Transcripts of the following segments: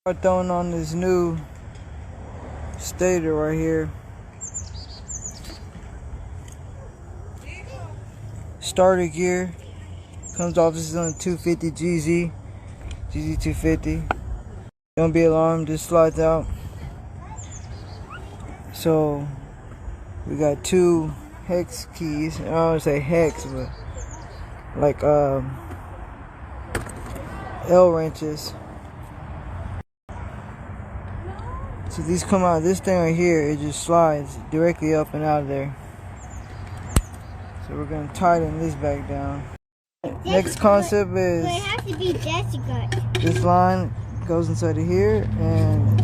Start throwing on this new Stator right here. Starter gear comes off. This is on a 250 GZ250. Don't be alarmed, this slides out. So we got two hex keys. I don't want to say hex, but like L wrenches. So these come out. This thing right here, it just slides directly up and out of there. So we're gonna tighten this back down. Next concept is it has to be Jessica. This line goes inside of here, and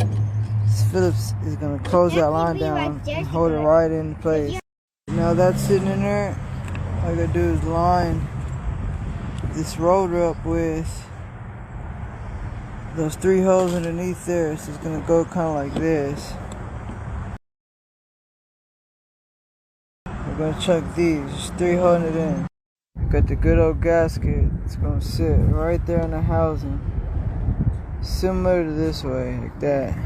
Phillips is gonna close that line down and hold it right in place. Now that's sitting in there. All I gotta do is line this rotor up with those three holes underneath there. So it's gonna go kind of like this. We're gonna chuck these, just 300 in. Got the good old gasket. It's gonna sit right there in the housing, similar to this way, like that,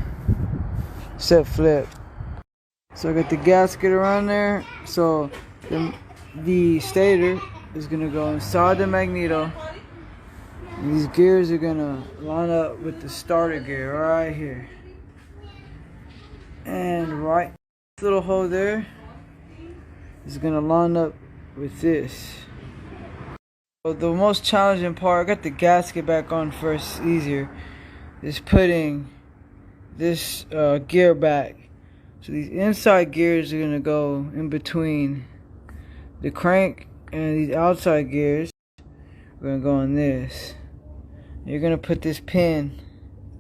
except flip. So I got the gasket around there. So the stator is gonna go inside the magneto. And these gears are gonna line up with the starter gear right here. And right this little hole there is gonna line up with this. So the most challenging part, I got the gasket back on first, easier, is putting this gear back. So these inside gears are gonna go in between the crank, and these outside gears are gonna go on this. You're gonna put this pin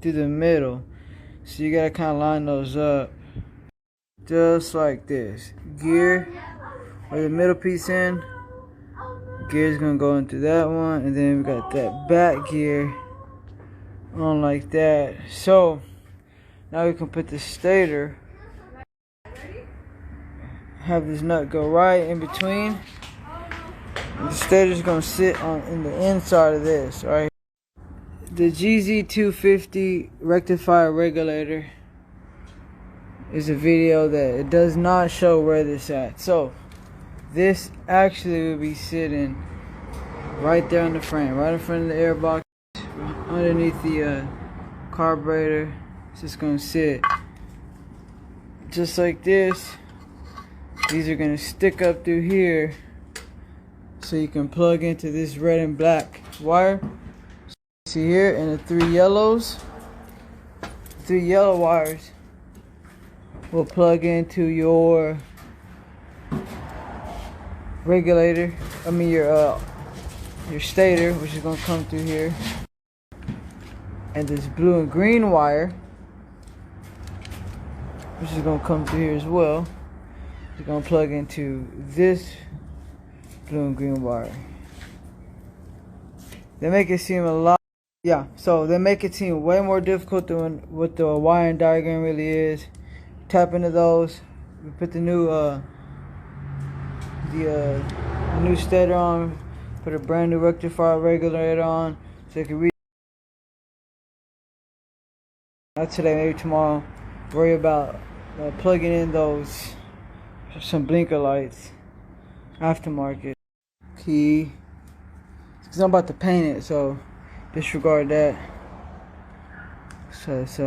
through the middle, so you gotta kind of line those up just like this. Gear where the middle piece in, gear's gonna go into that one, and then we got that back gear on like that. So now we can put the stator, have this nut go right in between, and the stator's gonna sit on in the inside of this right here. The GZ250 Rectifier Regulator is a video that it does not show where this at. So this actually will be sitting right there on the frame, right in front of the airbox, underneath the carburetor. It's just gonna sit just like this. These are gonna stick up through here, so you can plug into this red and black wire. See here, and the three yellow wires will plug into your regulator. I mean your stator, which is gonna come through here, and this blue and green wire, which is gonna come through here as well. It's gonna plug into this blue and green wire. They make it seem a lot. Yeah, so they make it seem way more difficult than what the wiring diagram really is. Tap into those. We put the new new stator on. Put a brand new rectifier regulator on, so you can read. Not today, maybe tomorrow. Worry about plugging in those some blinker lights, aftermarket key. Because I'm about to paint it, so disregard that. So is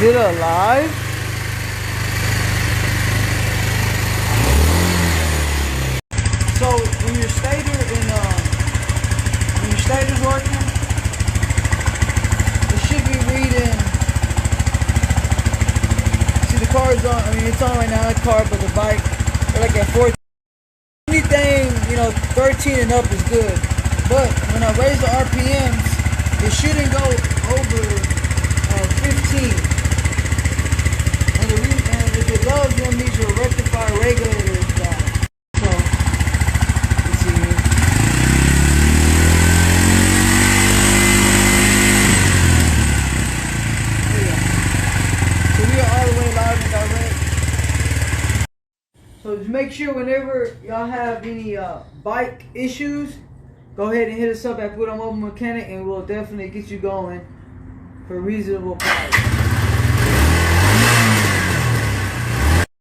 it alive? So when your stator's working, it should be reading. See, the car is on. I mean, it's on right now. The car, but the bike, they're like at 14. Anything 13 and up is good. But when I raise the RPMs, it shouldn't go over 15. And if it does, you'll need your rectifier So just make sure whenever y'all have any bike issues, go ahead and hit us up at Puro Mobile Mechanic, and we'll definitely get you going for reasonable price.